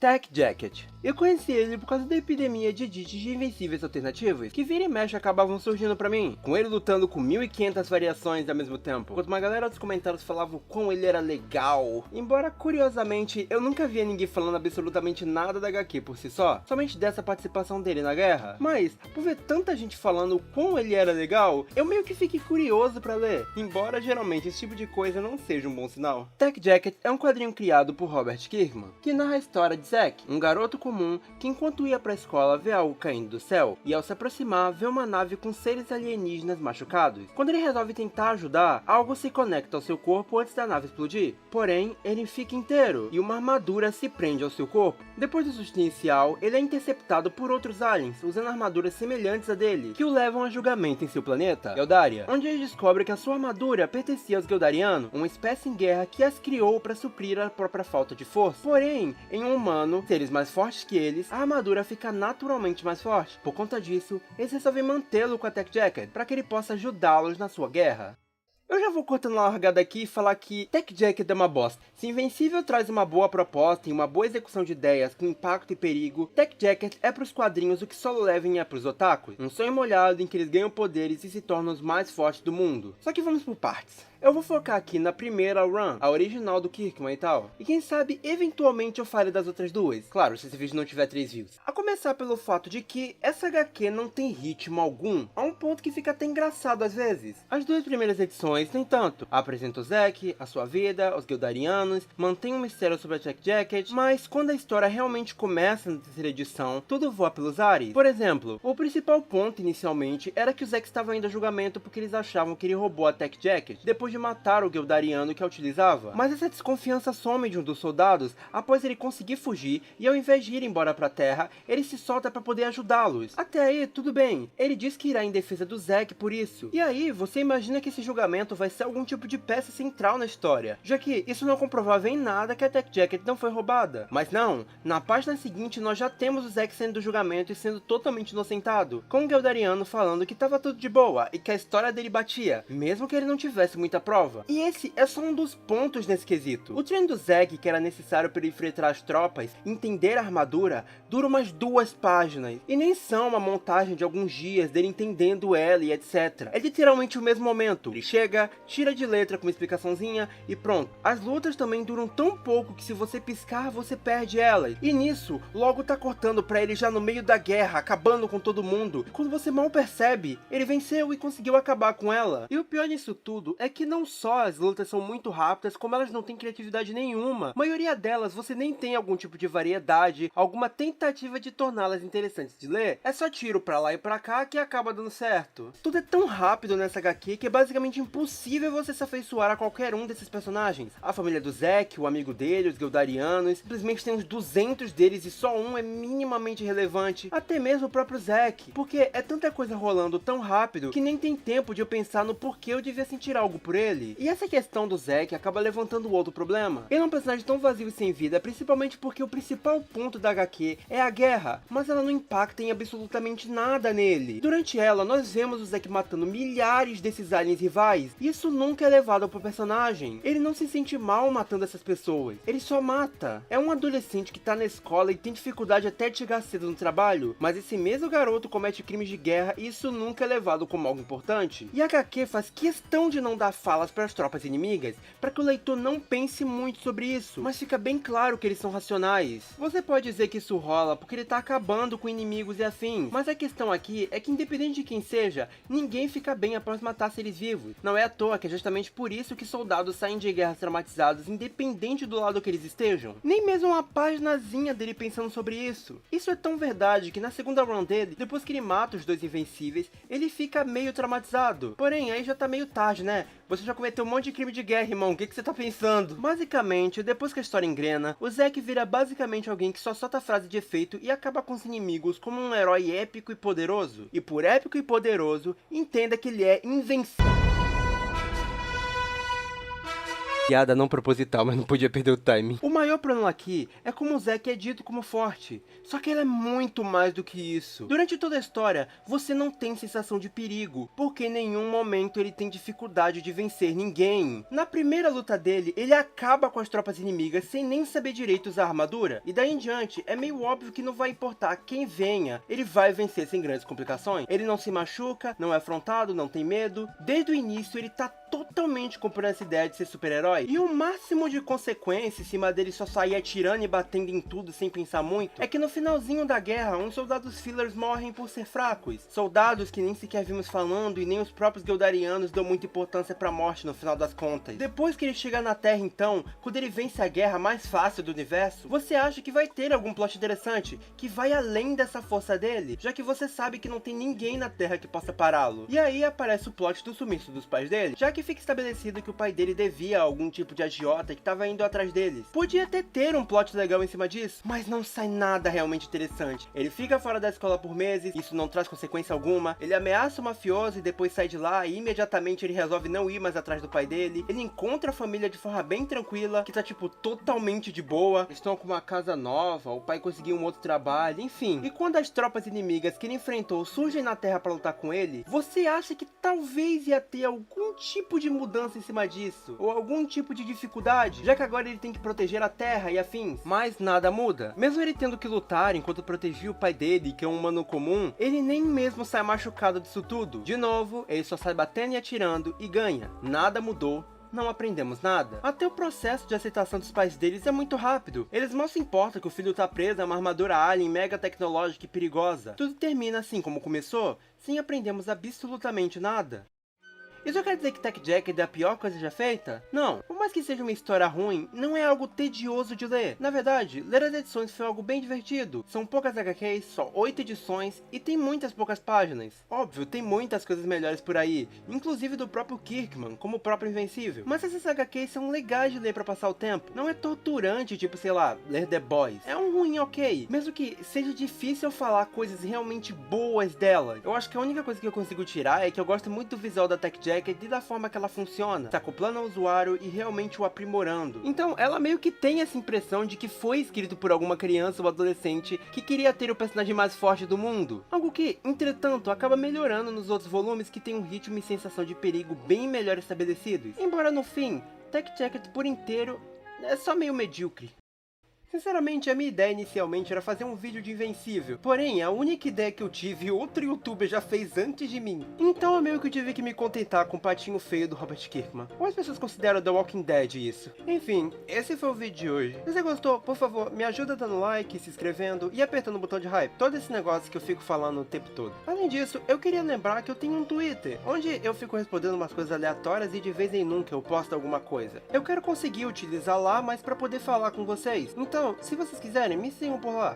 Tech Jacket. Eu conheci ele por causa da epidemia de edits de invencíveis alternativos, que vira e mexe acabavam surgindo pra mim, com ele lutando com 1500 variações ao mesmo tempo, enquanto uma galera dos comentários falava o quão ele era legal. Embora, curiosamente, eu nunca via ninguém falando absolutamente nada da HQ por si só, somente dessa participação dele na guerra. Mas, por ver tanta gente falando o quão ele era legal, eu meio que fiquei curioso pra ler, embora geralmente esse tipo de coisa não seja um bom sinal. Tech Jacket é um quadrinho criado por Robert Kirkman, que narra a história de Zack, um garoto comum que enquanto ia pra escola vê algo caindo do céu, e ao se aproximar vê uma nave com seres alienígenas machucados. Quando ele resolve tentar ajudar, algo se conecta ao seu corpo antes da nave explodir, porém ele fica inteiro, e uma armadura se prende ao seu corpo. Depois do susto inicial, ele é interceptado por outros aliens, usando armaduras semelhantes a dele, que o levam a julgamento em seu planeta, Eldaria, onde ele descobre que a sua armadura pertencia aos Geldarianos, uma espécie em guerra que as criou para suprir a própria falta de força. Porém, em um humano, seres mais fortes que eles, a armadura fica naturalmente mais forte. Por conta disso, eles resolvem mantê-lo com a Tech Jacket, para que ele possa ajudá-los na sua guerra. Eu já vou cortando a largada aqui e falar que Tech Jacket é uma bosta. Se Invencível traz uma boa proposta e uma boa execução de ideias com impacto e perigo, Tech Jacket é pros quadrinhos o que Solo Leveling é pros otakus. Um sonho molhado em que eles ganham poderes e se tornam os mais fortes do mundo. Só que vamos por partes. Eu vou focar aqui na primeira run, a original do Kirkman e tal. E quem sabe, eventualmente eu fale das outras duas. Claro, se esse vídeo não tiver 3 views. A começar pelo fato de que essa HQ não tem ritmo algum, a um ponto que fica até engraçado às vezes. As duas primeiras edições, nem tanto. Apresenta o Zack, a sua vida, os Geldarianos, mantém um mistério sobre a Tech Jacket, mas quando a história realmente começa na terceira edição, tudo voa pelos ares. Por exemplo, o principal ponto inicialmente era que o Zack estava indo a julgamento porque eles achavam que ele roubou a Tech Jacket, depois de matar o Geldariano que a utilizava. Mas essa desconfiança some de um dos soldados após ele conseguir fugir e ao invés de ir embora pra terra, ele se solta pra poder ajudá-los. Até aí, tudo bem. Ele diz que irá em defesa do Zack por isso. E aí, você imagina que esse julgamento vai ser algum tipo de peça central na história, já que isso não comprovava em nada que a Tech Jacket não foi roubada. Mas não, na página seguinte nós já temos o Zack saindo do julgamento e sendo totalmente inocentado, com o Geldariano falando que tava tudo de boa e que a história dele batia, mesmo que ele não tivesse muita prova. E esse é só um dos pontos nesse quesito. O treino do Zack, que era necessário para ele enfrentar as tropas e entender a armadura, dura umas 2 páginas, e nem são uma montagem de alguns dias dele entendendo ela e etc. É literalmente o mesmo momento. Ele chega, tira de letra com uma explicaçãozinha e pronto. As lutas também duram tão pouco que se você piscar, você perde elas. E nisso, logo tá cortando pra ele já no meio da guerra, acabando com todo mundo. Quando você mal percebe, ele venceu e conseguiu acabar com ela. E o pior disso tudo é que não só as lutas são muito rápidas, como elas não têm criatividade nenhuma. A maioria delas você nem tem algum tipo de variedade, alguma tentativa de torná-las interessantes de ler. É só tiro pra lá e pra cá que acaba dando certo. Tudo é tão rápido nessa HQ que é basicamente impossível você se afeiçoar a qualquer um desses personagens. A família do Zack, o amigo dele, os Geldarianos, simplesmente tem uns 200 deles e só um é minimamente relevante. Até mesmo o próprio Zack, porque é tanta coisa rolando tão rápido que nem tem tempo de eu pensar no porquê eu devia sentir algo por ele. E essa questão do Zack acaba levantando outro problema. Ele é um personagem tão vazio e sem vida, principalmente porque o principal ponto da HQ é a guerra, mas ela não impacta em absolutamente nada nele. Durante ela, nós vemos o Zack matando milhares desses aliens rivais, e isso nunca é levado pro personagem. Ele não se sente mal matando essas pessoas, ele só mata. É um adolescente que tá na escola e tem dificuldade até de chegar cedo no trabalho, mas esse mesmo garoto comete crimes de guerra e isso nunca é levado como algo importante. E a HQ faz questão de não dar falas para as tropas inimigas, para que o leitor não pense muito sobre isso, mas fica bem claro que eles são racionais. Você pode dizer que isso rola porque ele tá acabando com inimigos e afins, mas a questão aqui é que independente de quem seja, ninguém fica bem após matar seres vivos. Não é à toa que é justamente por isso que soldados saem de guerras traumatizados independente do lado que eles estejam. Nem mesmo uma paginazinha dele pensando sobre isso. Isso é tão verdade que na segunda run dele, depois que ele mata os dois invencíveis, ele fica meio traumatizado. Porém, aí já tá meio tarde, né? Você já cometeu um monte de crime de guerra, irmão, o que você tá pensando? Basicamente, depois que a história engrena, o Zack vira basicamente alguém que só solta frase de efeito e acaba com os inimigos como um herói épico e poderoso. E por épico e poderoso, entenda que ele é invencível. Piada não proposital, mas não podia perder o timing. O maior problema aqui é como o Zack é dito como forte, só que ele é muito mais do que isso. Durante toda a história, você não tem sensação de perigo, porque em nenhum momento ele tem dificuldade de vencer ninguém. Na primeira luta dele, ele acaba com as tropas inimigas sem nem saber direito usar armadura, e daí em diante é meio óbvio que não vai importar quem venha, ele vai vencer sem grandes complicações. Ele não se machuca, não é afrontado, não tem medo. Desde o início ele tá totalmente comprando essa ideia de ser super-herói, e o máximo de consequência em cima dele só sair atirando e batendo em tudo sem pensar muito, é que no finalzinho da guerra, uns soldados fillers morrem por ser fracos. Soldados que nem sequer vimos falando e nem os próprios Geldarianos dão muita importância pra morte no final das contas. Depois que ele chega na Terra então, quando ele vence a guerra mais fácil do universo, você acha que vai ter algum plot interessante, que vai além dessa força dele, já que você sabe que não tem ninguém na Terra que possa pará-lo. E aí aparece o plot do sumiço dos pais dele, já que fica estabelecido que o pai dele devia a algum tipo de agiota que estava indo atrás deles. Podia até ter um plot legal em cima disso, mas não sai nada realmente interessante. Ele fica fora da escola por meses, isso não traz consequência alguma. Ele ameaça o mafioso e depois sai de lá, e imediatamente ele resolve não ir mais atrás do pai dele. Ele encontra a família de forma bem tranquila, que tá tipo totalmente de boa. Estão com uma casa nova, o pai conseguiu um outro trabalho, enfim. E quando as tropas inimigas que ele enfrentou surgem na Terra para lutar com ele, você acha que talvez ia ter algum tipo de mudança em cima disso, ou algum tipo de dificuldade, já que agora ele tem que proteger a Terra e afins. Mas nada muda. Mesmo ele tendo que lutar enquanto protegia o pai dele, que é um humano comum, ele nem mesmo sai machucado disso tudo. De novo, ele só sai batendo e atirando e ganha. Nada mudou. Não aprendemos nada. Até o processo de aceitação dos pais deles é muito rápido. Eles mal se importam que o filho tá preso a uma armadura alien mega tecnológica e perigosa. Tudo termina assim como começou, sem aprendermos absolutamente nada. Isso quer dizer que Tech Jacket é a pior coisa já feita? Não. Por mais que seja uma história ruim, não é algo tedioso de ler. Na verdade, ler as edições foi algo bem divertido. São poucas HQs, só 8 edições, e tem muitas poucas páginas. Óbvio, tem muitas coisas melhores por aí, inclusive do próprio Kirkman, como o próprio Invencível. Mas essas HQs são legais de ler pra passar o tempo. Não é torturante, tipo, sei lá, ler The Boys. É um ruim ok, mesmo que seja difícil falar coisas realmente boas dela. Eu acho que a única coisa que eu consigo tirar é que eu gosto muito do visual da Tech Jacket e da forma que ela funciona, se acoplando ao usuário e realmente o aprimorando. Então ela meio que tem essa impressão de que foi escrito por alguma criança ou adolescente que queria ter o personagem mais forte do mundo. Algo que, entretanto, acaba melhorando nos outros volumes que tem um ritmo e sensação de perigo bem melhor estabelecidos. Embora no fim, Tech Jacket por inteiro é só meio medíocre. Sinceramente, a minha ideia inicialmente era fazer um vídeo de Invencível, porém, a única ideia que eu tive, outro youtuber já fez antes de mim. Então, eu meio que tive que me contentar com o patinho feio do Robert Kirkman. Ou as pessoas consideram The Walking Dead isso. Enfim, esse foi o vídeo de hoje. Se você gostou, por favor, me ajuda dando like, se inscrevendo e apertando o botão de hype. Todo esse negócio que eu fico falando o tempo todo. Além disso, eu queria lembrar que eu tenho um Twitter, onde eu fico respondendo umas coisas aleatórias e de vez em nunca eu posto alguma coisa. Eu quero conseguir utilizar lá, mas pra poder falar com vocês. Então, se vocês quiserem, me sigam por lá.